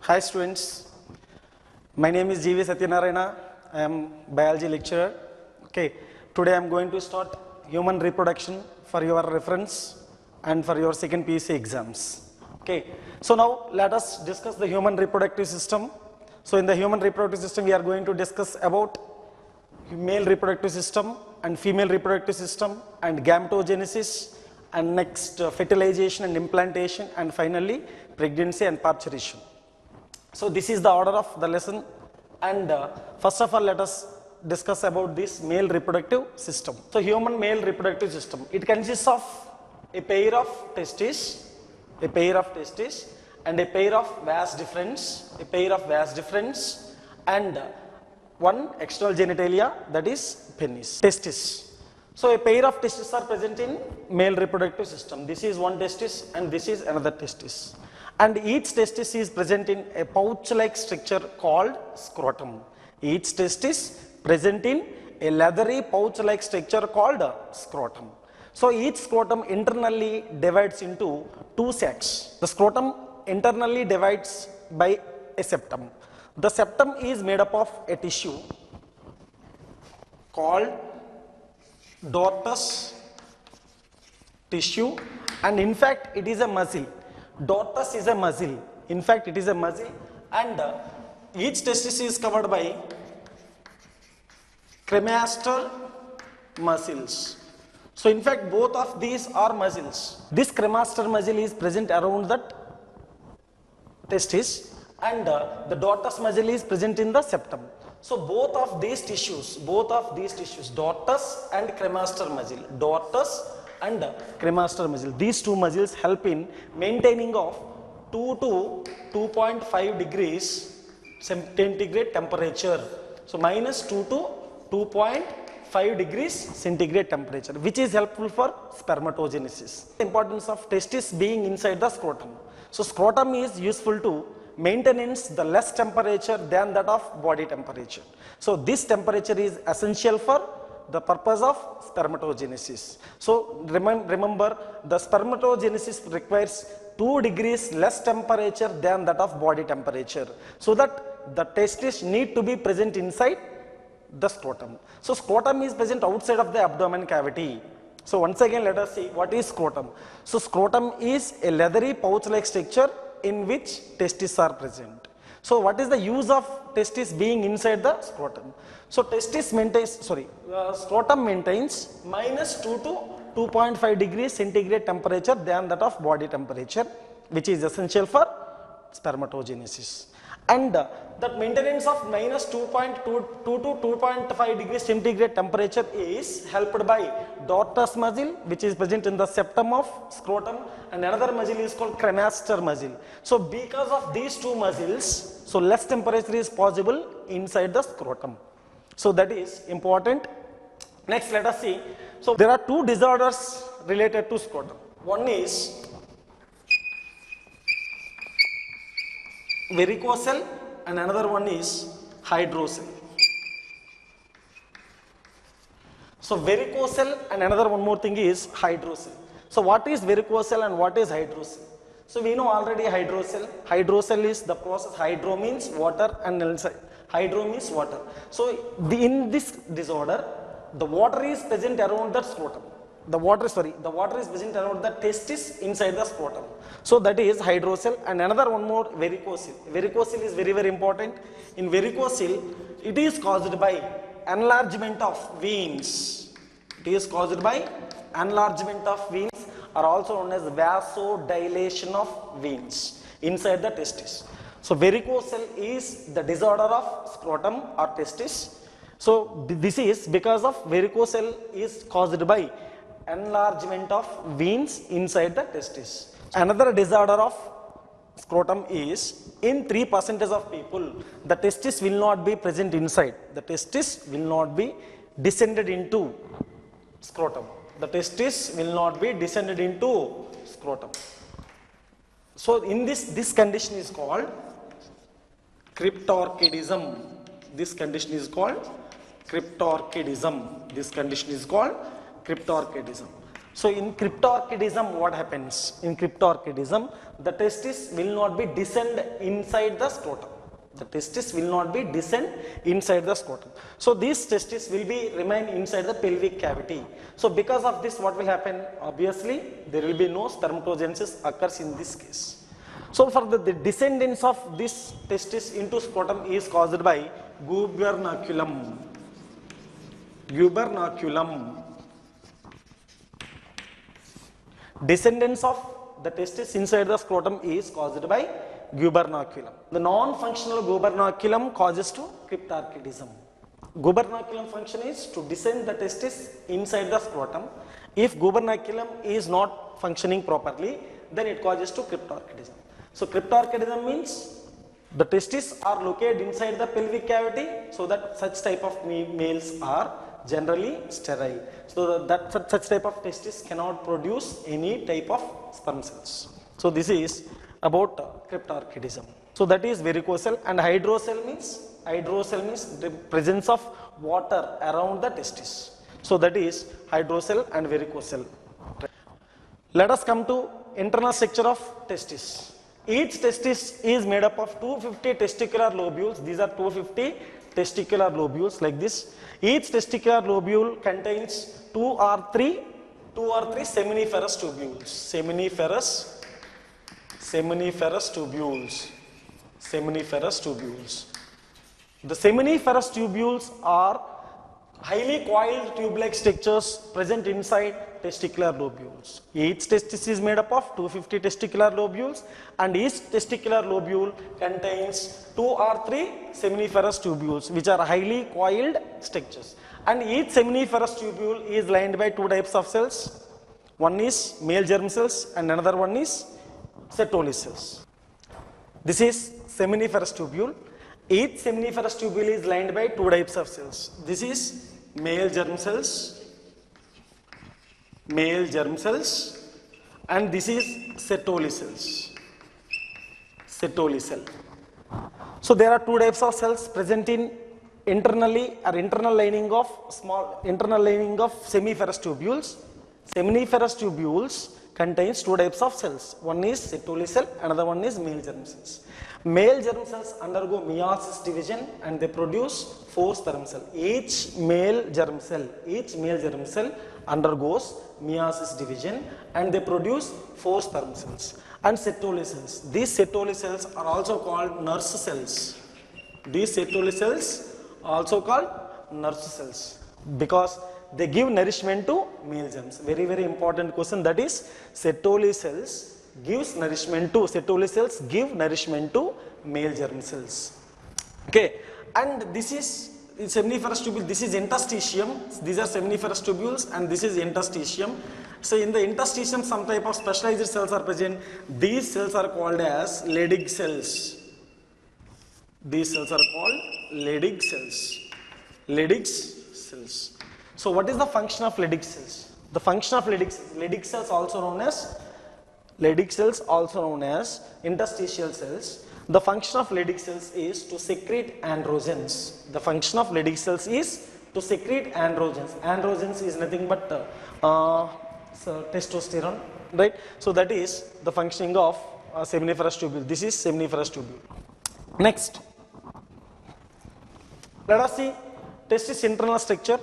Hi students, my name is G.V. Satyanarayana. I am biology lecturer. Okay, today I am going to start human reproduction for your reference and for your second PUC exams. Okay, so now let us discuss the human reproductive system. So in the human reproductive system we are going to discuss about male reproductive system and female reproductive system and gametogenesis and next fertilization and implantation and finally pregnancy and parturition. So this is the order of the lesson and first of all let us discuss about this male reproductive system. So human male reproductive system, it consists of a pair of testes and a pair of vas deferens, and one external genitalia, that is penis, testis. So a pair of testes are present in male reproductive system. This is one testis and this is another testis. And each testis is present in a pouch-like structure called scrotum. Each testis present in a leathery pouch-like structure called scrotum. So each scrotum internally divides into two sacs. The scrotum internally divides by a septum. The septum is made up of a tissue called Dortus tissue, and in fact it is a muscle. Dortus is a muscle. In fact it is a muscle, and each testis is covered by cremaster muscles. So in fact both of these are muscles. This cremaster muscle is present around that testis, and the dortus muscle is present in the septum. So both of these tissues, dortus and cremaster muscle, these two muscles help in maintaining of 2 to 2.5 degrees centigrade temperature. So minus 2 to 2.5 degrees centigrade temperature, which is helpful for spermatogenesis. The importance of testis being inside the scrotum. So scrotum is useful to maintenance the less temperature than that of body temperature. So this temperature is essential for the purpose of spermatogenesis. So remember the spermatogenesis requires 2 degrees less temperature than that of body temperature, so that the testis need to be present inside the scrotum. So scrotum is present outside of the abdomen cavity. So once again let us see what is scrotum. So scrotum is a leathery pouch-like structure in which testes are present. So what is the use of testis being inside the scrotum? So scrotum maintains minus 2 to 2.5 degrees centigrade temperature than that of body temperature, which is essential for spermatogenesis. And that maintenance of minus 2.2 to 2.5 degrees centigrade temperature is helped by dortus muscle, which is present in the septum of scrotum, and another muscle is called cremaster muscle. So because of these two muscles, so less temperature is possible inside the scrotum. So that is important. Next let us see. So there are two disorders related to scrotum. One is varicocele and another one is hydrocele. So varicocele and another one more thing is hydrocele. So what is varicocele and what is hydrocele? So we know already hydrocele. Hydrocele is the process. Hydro means water and hydro means water. So in this disorder, the water is present around the scrotum. The water is present around the testis inside the scrotum. So that is hydrocele, and another one more varicocele. Varicocele is very important. In varicocele, it is caused by enlargement of veins. Are also known as vasodilation of veins inside the testis. So varicocele is the disorder of scrotum or testis. So this is because of varicocele is caused by enlargement of veins inside the testis. Another disorder of scrotum is in 3% of people, the testis will not be present inside. The testis will not be descended into scrotum. So in this condition is called cryptorchidism. This condition is called cryptorchidism. So in cryptorchidism, what happens? In cryptorchidism, the testis will not be descend inside the scrotum. The testis will not be descend inside the scrotum. So these testis will be remain inside the pelvic cavity. So because of this, what will happen? Obviously, there will be no spermatogenesis occurs in this case. So for the descendance of this testis into scrotum is caused by gubernaculum. Gubernaculum. Descendance of the testis inside the scrotum is caused by gubernaculum. The non-functional gubernaculum causes to cryptorchidism. Gubernaculum function is to descend the testis inside the scrotum. If gubernaculum is not functioning properly, then it causes to cryptorchidism. So cryptorchidism means the testis are located inside the pelvic cavity, so that such type of males are generally sterile. So that such type of testis cannot produce any type of sperm cells. So this is about cryptorchidism. So that is varicocele, and hydrocele means the presence of water around the testis. So that is hydrocele and varicocele. Let us come to internal structure of testis. Each testis is made up of 250 testicular lobules. These are 250 testicular lobules like this. Each testicular lobule contains two or three seminiferous tubules. Seminiferous tubules. The seminiferous tubules are highly coiled tube-like structures present inside testicular lobules. Each testis is made up of 250 testicular lobules, and each testicular lobule contains two or three seminiferous tubules, which are highly coiled structures. And each seminiferous tubule is lined by two types of cells. One is male germ cells and another one is Sertoli cells. This is seminiferous tubule. Each seminiferous tubule is lined by two types of cells. This is male germ cells, and this is Sertoli cells. So there are two types of cells present in internally or internal lining of seminiferous tubules. Seminiferous tubules contains two types of cells. One is Sertoli cell, another one is male germ cells. Male germ cells undergo meiosis division and they produce four sperm cells. Each male germ cell undergoes meiosis division and they produce four sperm cells. And Sertoli cells. These Sertoli cells are also called nurse cells. Because they give nourishment to male germs. Very, very important question. That is, Sertoli cells give nourishment to male germ cells. Okay, and this is seminiferous tubule. This is interstitium. These are seminiferous tubules, and this is interstitium. So in the interstitium, some type of specialized cells are present. These cells are called as Leydig cells. So what is the function of Leydig cells? The function of Leydig cells also known as interstitial cells. The function of Leydig cells is to secrete androgens. Androgens is nothing but testosterone, right? So that is the functioning of seminiferous tubule. This is seminiferous tubule. Next, let us see testis internal structure.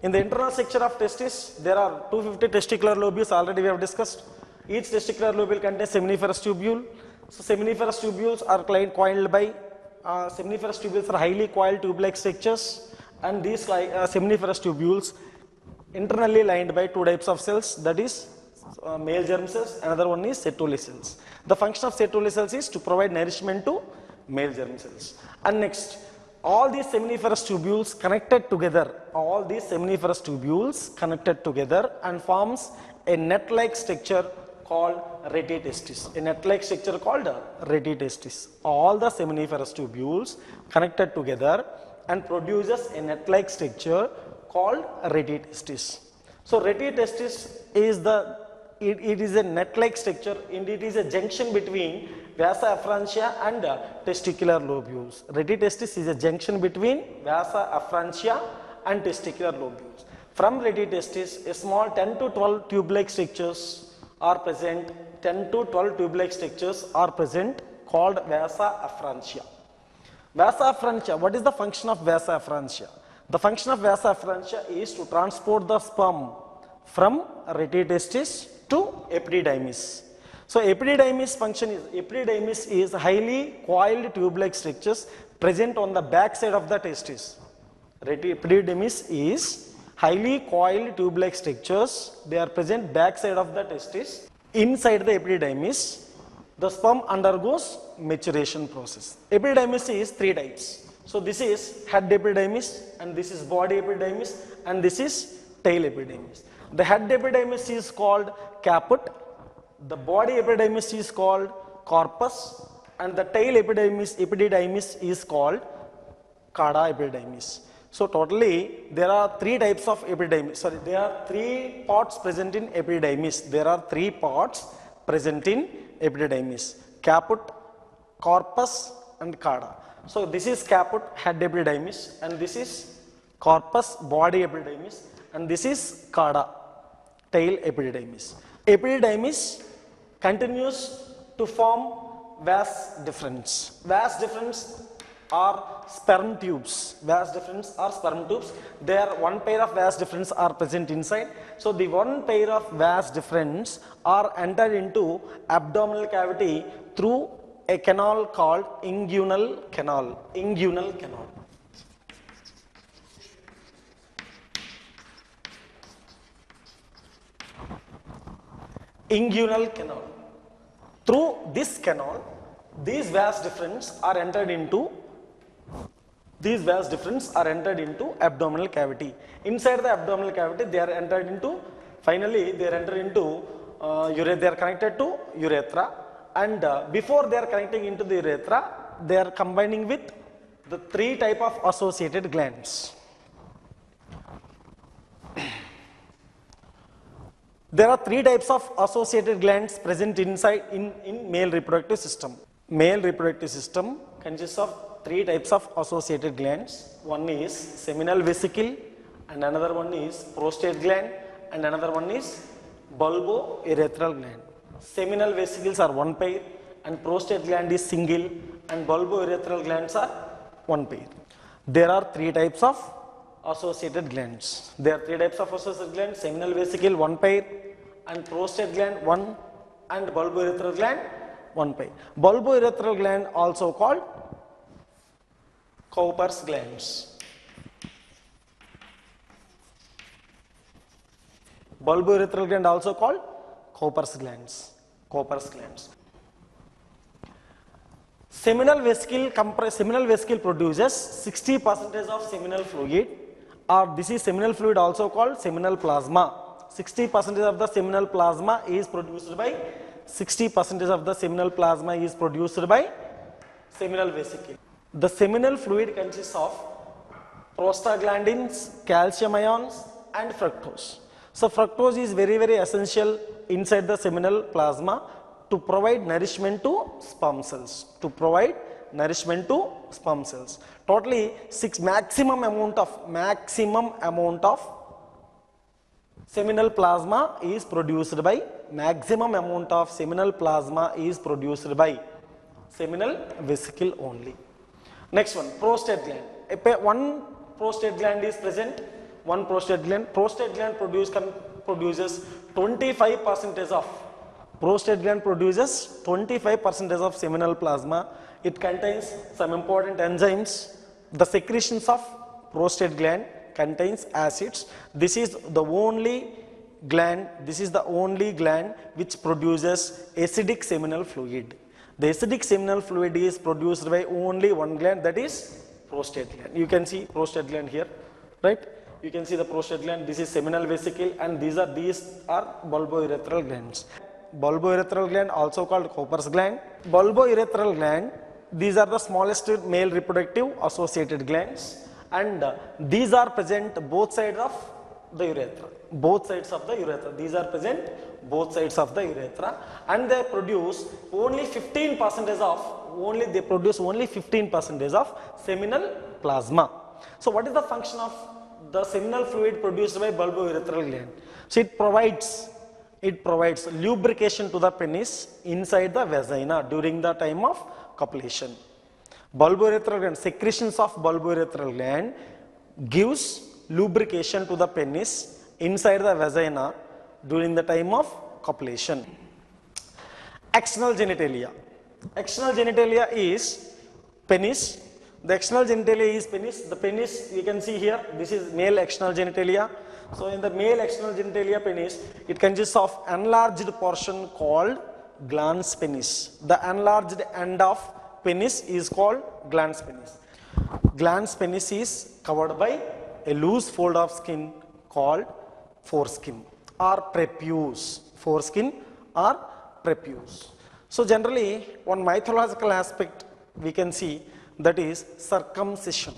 In the internal structure of testis, there are 250 testicular lobules. Already we have discussed. Each testicular lobule contains seminiferous tubule. So seminiferous tubules are coiled by seminiferous tubules are highly coiled tube-like structures, and these seminiferous tubules internally lined by two types of cells. That is male germ cells. Another one is Sertoli cells. The function of Sertoli cells is to provide nourishment to male germ cells. And next, all these seminiferous tubules connected together and forms a net-like structure called retitestis. All the seminiferous tubules connected together and produces a net-like structure called retitestis. So retitestis is it is a net-like structure, and it is a junction between vasa afferentia and testicular lobules. Retitestis is a junction between vasa afferentia and testicular lobules. From ready testis, a small 10 to 12 tube-like structures are present. 10 to 12 tube-like structures are present called vasa afferentia. Vasa afferentia, what is the function of vasa afferentia? The function of vasa afferentia is to transport the sperm from ready testis to epididymis. So epididymis function is, epididymis is highly coiled tube-like structures present on the back side of the testis. Epididymis is highly coiled tube-like structures, they are present back side of the testis. Inside the epididymis, the sperm undergoes maturation process. Epididymis is three types. So this is head epididymis, and this is body epididymis, and this is tail epididymis. The head epididymis is called caput, the body epididymis is called corpus, and the tail epididymis is called cauda epididymis. So totally there are three types of epididymis. Sorry, there are three parts present in epididymis. There are three parts present in epididymis: caput, corpus, and cauda. So this is caput, head epididymis, and this is corpus, body epididymis, and this is cauda, tail epididymis. Epididymis continues to form vas deferens. Vas deferens are sperm tubes. Vas deferens are sperm tubes. There one pair of vas deferens are present inside. So the one pair of vas deferens are entered into abdominal cavity through a canal called inguinal canal. Inguinal canal. Inguinal canal. Through this canal, these vas deferens are entered into abdominal cavity. Inside the abdominal cavity, they are entered into, finally they are entered into they are connected to urethra, and before they are connecting into the urethra, they are combining with the three type of associated glands. There are three types of associated glands present inside in male reproductive system. Male reproductive system consists of three types of associated glands. One is seminal vesicle, and another one is prostate gland, and another one is bulbourethral gland. Seminal vesicles are one pair, and prostate gland is single, and bulbourethral glands are one pair. There are three types of associated glands. There are three types of associated glands: seminal vesicle one pair, and prostate gland one, and bulbourethral gland one pair. Bulbourethral gland also called Cowper's glands. Bulbourethral gland also called Cowper's glands. Cowper's glands. Seminal vesicle produces 60% of seminal fluid, or this is seminal fluid also called seminal plasma. 60% of the seminal plasma is produced by 60% of the seminal plasma is produced by seminal vesicle. The seminal fluid consists of prostaglandins, calcium ions, and fructose. So fructose is very essential inside the seminal plasma to provide nourishment to sperm cells. Totally maximum amount of seminal plasma is produced by seminal vesicle only. Next one, prostate gland. One prostate gland is present. Prostate gland produces 25% of seminal plasma. It contains some important enzymes. The secretions of prostate gland contains acids. This is the only gland which produces acidic seminal fluid. The acidic seminal fluid is produced by only one gland, that is prostate gland. You can see prostate gland here, right? You can see the prostate gland. This is seminal vesicle, and these are bulbourethral glands. Bulbourethral gland also called Cowper's gland. Bulbourethral gland, these are the smallest male reproductive associated glands, and these are present both sides of the urethra. These are present both sides of the urethra, and they produce only 15% of seminal plasma. So what is the function of the seminal fluid produced by bulbourethral gland. So it provides lubrication to the penis inside the vagina during the time of copulation. Bulbourethral gland, secretions of bulbourethral gland gives lubrication to the penis inside the vagina during the time of copulation. External genitalia. External genitalia is penis. The external genitalia is penis. The penis you can see here, this is male external genitalia. So in the male external genitalia penis, it consists of enlarged portion called glans penis. The enlarged end of penis is called glans penis. Glans penis is covered by a loose fold of skin called foreskin or prepuce. Foreskin or prepuce. So generally, one mythological aspect we can see, that is circumcision.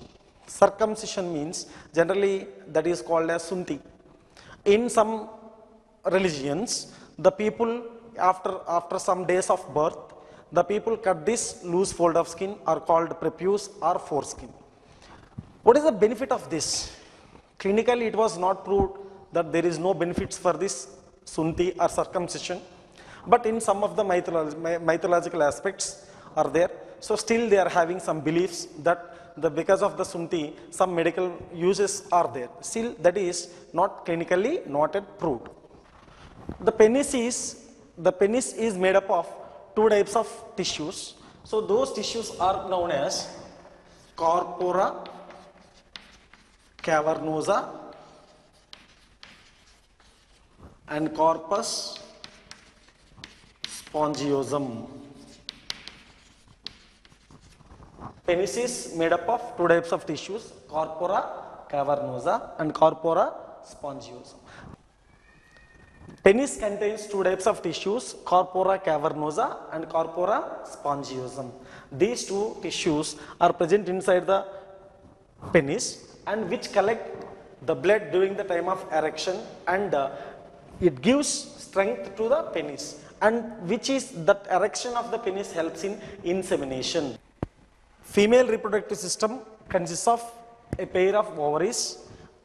Circumcision means generally that is called as sunti. In some religions, the people after some days of birth, the people cut this loose fold of skin are called prepuce or foreskin. What is the benefit of this? Clinically, it was not proved that there is no benefits for this sunti or circumcision, but in some of the mythological aspects are there. So still they are having some beliefs that because of the sunti, some medical uses are there. Still that is not clinically not yet proved. The penis is made up of two types of tissues. So those tissues are known as corpora cavernosa and corpus spongiosum. Penis is made up of two types of tissues, corpora cavernosa and corpora spongiosum. Penis contains two types of tissues, corpora cavernosa and corpora spongiosum. These two tissues are present inside the penis and which collect the blood during the time of erection, and it gives strength to the penis, and which is that erection of the penis helps in insemination. Female reproductive system consists of a pair of ovaries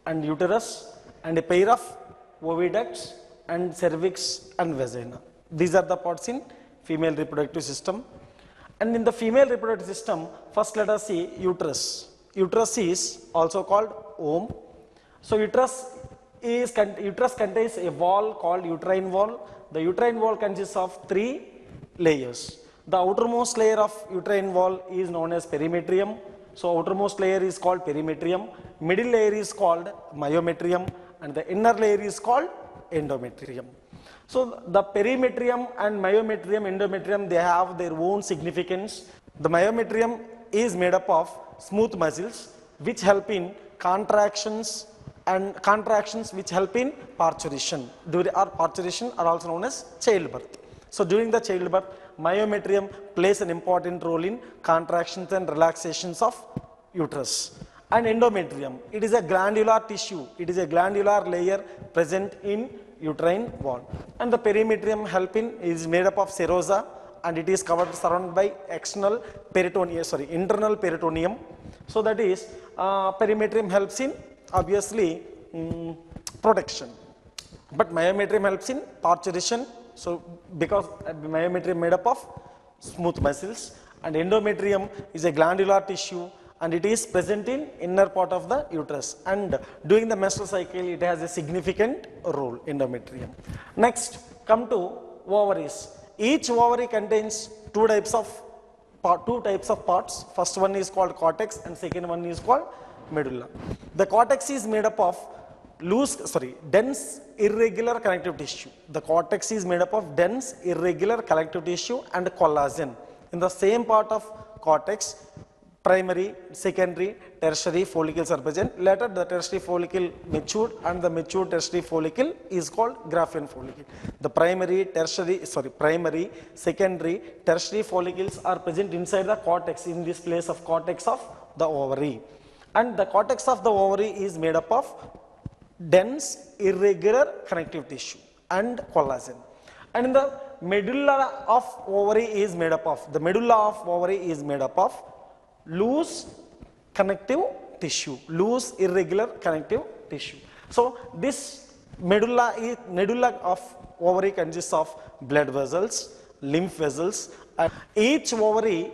and uterus and a pair of oviducts and cervix and vagina. These are the parts in female reproductive system. And in the female reproductive system, first let us see uterus. Uterus is also called womb. So uterus contains a wall called uterine wall. The uterine wall consists of three layers. The outermost layer of uterine wall is known as perimetrium. So outermost layer is called perimetrium. Middle layer is called myometrium, and the inner layer is called endometrium. So the perimetrium and myometrium, endometrium, they have their own significance. The myometrium is made up of smooth muscles which help in contractions, and contractions which help in parturition. Parturition are also known as childbirth. So during the childbirth, myometrium plays an important role in contractions and relaxations of uterus. And endometrium, it is a glandular tissue. It is a glandular layer present in uterine wall. And the perimetrium is made up of serosa, and it is surrounded by internal peritoneum. So that is perimetrium helps in obviously protection, but myometrium helps in parturition. So because myometrium made up of smooth muscles, and endometrium is a glandular tissue and it is present in inner part of the uterus, and during the menstrual cycle it has a significant role, endometrium. Next, come to ovaries. Each ovary contains two types of parts. First one is called cortex and second one is called medulla. The cortex is made up of dense irregular connective tissue. The cortex is made up of dense irregular connective tissue and collagen. In the same part of cortex, primary, secondary, tertiary follicles are present. Later the tertiary follicle matured, and the matured tertiary follicle is called Graafian follicle. The primary, secondary, tertiary follicles are present inside the cortex, in this place of cortex of the ovary. And the cortex of the ovary is made up of dense irregular connective tissue and collagen. And in the medulla of ovary is made up of loose connective tissue, loose irregular connective tissue. So this medulla of ovary consists of blood vessels, lymph vessels, and each ovary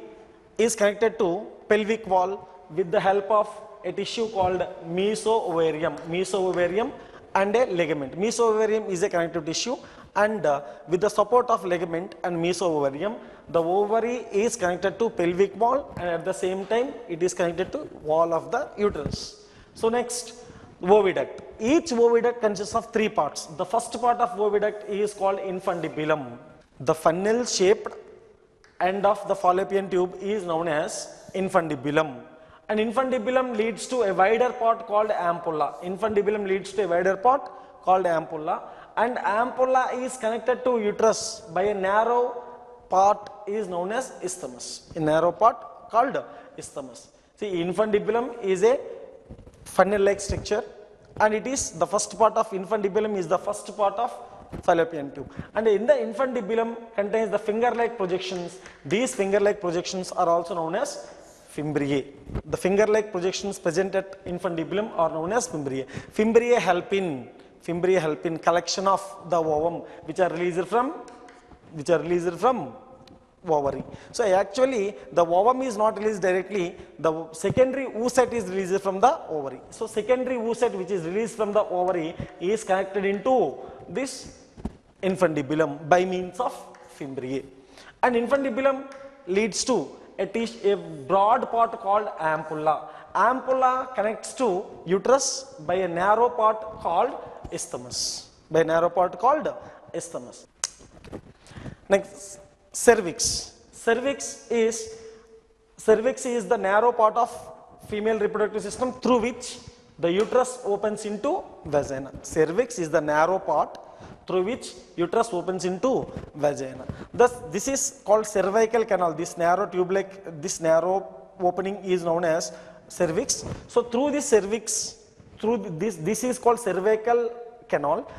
is connected to pelvic wall with the help of a tissue called mesoovarium and a ligament. Mesoovarium is a connective tissue, and with the support of ligament and mesoovarium, the ovary is connected to pelvic wall, and at the same time it is connected to wall of the uterus. So next, oviduct. Each oviduct consists of three parts. The first part of oviduct is called infundibulum. The funnel shaped end of the fallopian tube is known as infundibulum. And infundibulum leads to a wider part called ampulla. Infundibulum leads to a wider part called ampulla, and ampulla is connected to uterus by a narrow part is known as isthmus. A narrow part called isthmus. See, infundibulum is a funnel-like structure, and it is the first part of infundibulum is the first part of fallopian tube. And in the infundibulum contains the finger-like projections. These finger-like projections are also known as fimbriae. The finger-like projections present at infundibulum are known as fimbriae. Fimbriae help in collection of the ovum, which are released from ovary. So actually the ovum is not released directly, the secondary oocyte is released from the ovary. So secondary oocyte which is released from the ovary is connected into this infundibulum by means of fimbriae. And infundibulum leads to a broad part called ampulla. Ampulla connects to uterus by a narrow part called isthmus. Next, cervix. Cervix is the narrow part of female reproductive system through which the uterus opens into vagina. Cervix is the narrow part through which uterus opens into vagina. Thus, this is called cervical canal. This narrow this narrow opening is known as cervix. So, through this cervix, this is called cervical canal.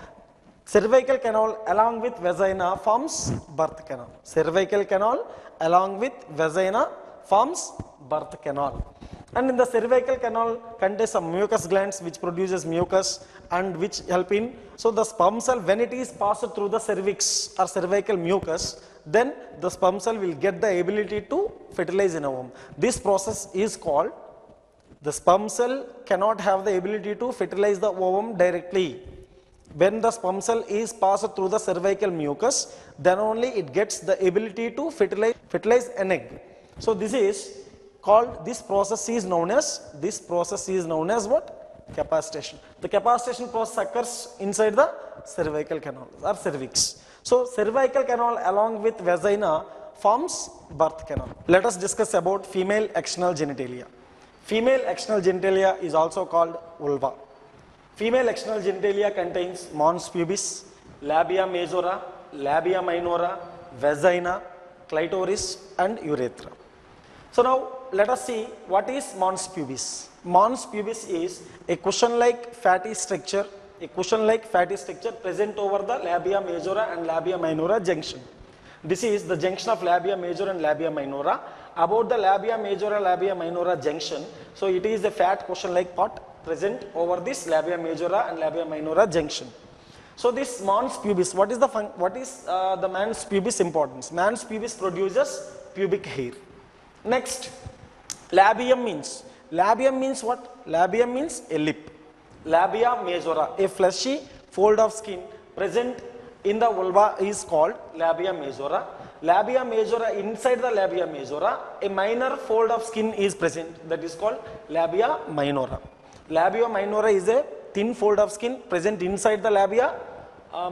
Cervical canal along with vagina forms birth canal. Cervical canal along with vagina forms birth canal. And in the cervical canal contains some mucus glands which produces mucus and which help in. So the sperm cell, when it is passed through the cervix or cervical mucus, then the sperm cell will get the ability to fertilize in a womb. This process is called, the sperm cell cannot have the ability to fertilize the ovum directly. When the sperm cell is passed through the cervical mucus, then only it gets the ability to fertilize an egg. So this is called, this process is known as what? Capacitation. The capacitation process occurs inside the cervical canal or cervix. So cervical canal along with vagina forms birth canal. Let us discuss about female external genitalia. Female external genitalia is also called vulva. Female external genitalia contains mons pubis, labia majora, labia minora, vagina, clitoris and urethra. So now let us see what is mons pubis. Mons pubis is a cushion-like fatty structure present over the labia majora and labia minora junction. This is the junction of labia majora and labia minora. About the labia majora minora junction, so it is a fat cushion-like part present over this labia majora and labia minora junction. So this mons pubis, what is the mons pubis importance? Mons pubis produces pubic hair. Next, labium means what? Labium means a lip. Labia majora, a fleshy fold of skin present in the vulva is called labia majora. Labia majora, inside the labia majora, a minor fold of skin is present, that is called labia minora. Labia minora is a thin fold of skin present inside the labia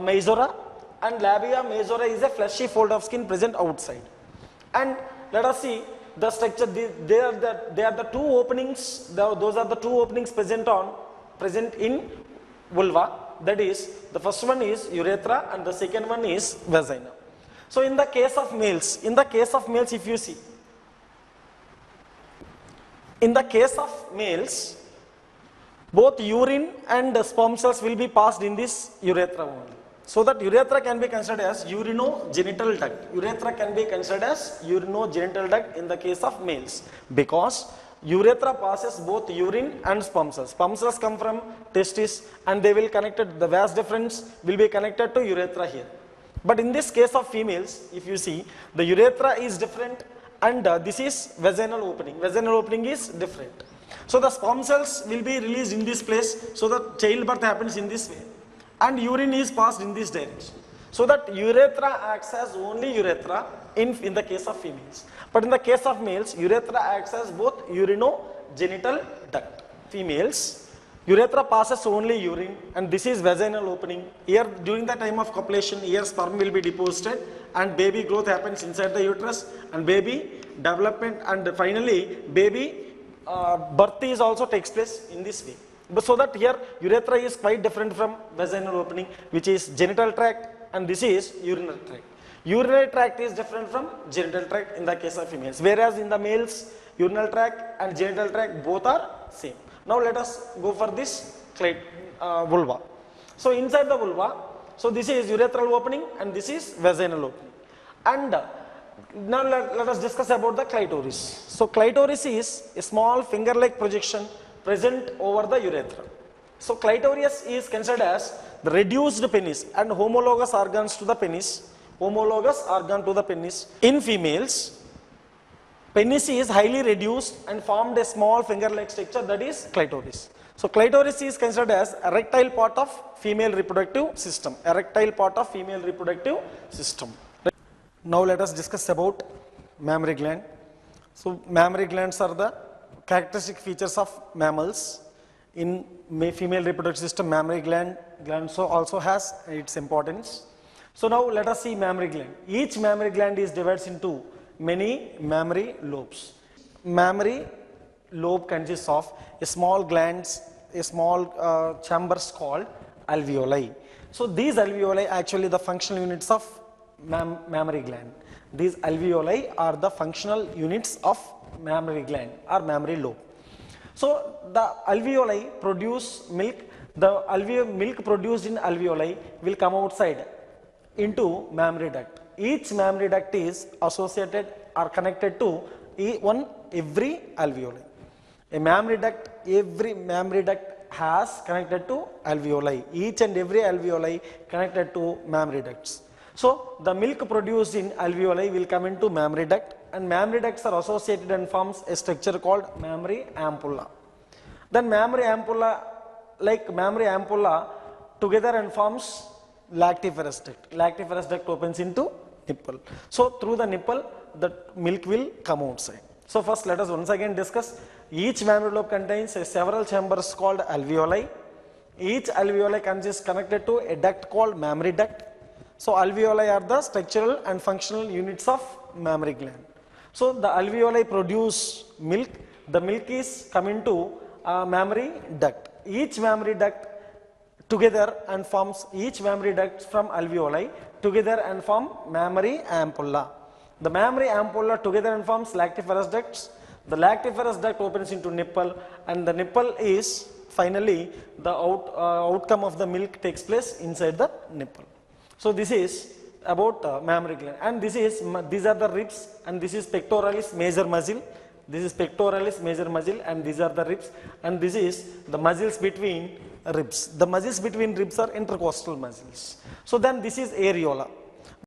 majora, and labia majora is a fleshy fold of skin present outside. And let us see the structure. They are the two openings. Those are the two openings present in vulva. That is, the first one is urethra and the second one is vagina. So in the case of males, if you see, in the case of males, both urine and sperm cells will be passed in this urethra only. So that urethra can be considered as urinogenital duct. Urethra can be considered as urinogenital duct in the case of males, because urethra passes both urine and sperm cells. Sperm cells come from testis and they will connected, the vas deferens will be connected to urethra here. But in this case of females, if you see, the urethra is different and this is vaginal opening. Vaginal opening is different. So the sperm cells will be released in this place, so that childbirth happens in this way. And urine is passed in this direction. So that urethra acts as only urethra in the case of females. But in the case of males, urethra acts as both urinogenital duct. Females, urethra passes only urine and this is vaginal opening. Here during the time of copulation, here sperm will be deposited and baby growth happens inside the uterus and baby development and finally baby birth is also takes place in this way. But so that here urethra is quite different from vaginal opening, which is genital tract, and this is urinary tract. Urinary tract is different from genital tract in the case of females, whereas in the males, urinary tract and genital tract both are same. Now let us go for this vulva. So inside the vulva, so this is urethral opening and this is vaginal opening. And now let us discuss about the clitoris. So clitoris is a small finger-like projection present over the urethra. So clitoris is considered as the reduced penis and homologous organs to the penis. Homologous organ to the penis. In females, penis is highly reduced and formed a small finger-like structure, that is clitoris. So clitoris is considered as erectile part of female reproductive system. Erectile part of female reproductive system. Now let us discuss about mammary gland. So mammary glands are the characteristic features of mammals. In female reproductive system, mammary gland also has its importance. So now let us see mammary gland. Each mammary gland is divided into many mammary lobes. Mammary lobe consists of a small glands, a small chambers called alveoli. So these alveoli actually the functional units of mammary gland. These alveoli are the functional units of mammary gland or mammary lobe. So the alveoli produce milk. The milk produced in alveoli will come outside into mammary duct. Each mammary duct is associated or connected to every alveoli. Every mammary duct has connected to alveoli. Each and every alveoli connected to mammary ducts. So the milk produced in alveoli will come into mammary duct, and mammary ducts are associated and forms a structure called mammary ampulla. Then mammary ampulla, together and forms lactiferous duct. Lactiferous duct opens into nipple. So through the nipple, the milk will come outside. So first let us once again discuss. Each mammary lobe contains several chambers called alveoli. Each alveoli consists connected to a duct called mammary duct. So alveoli are the structural and functional units of mammary gland. So the alveoli produce milk. The milk is coming to mammary duct. Each mammary duct together and forms each mammary duct from alveoli together and form mammary ampulla. The mammary ampulla together and forms lactiferous ducts. The lactiferous duct opens into nipple, and the nipple is finally the outcome of the milk takes place inside the nipple. So this is about mammary gland, and these are the ribs, and this is pectoralis major muscle. This is pectoralis major muscle, and these are the ribs, and this is the muscles between ribs. The muscles between ribs are intercostal muscles. So then this is areola.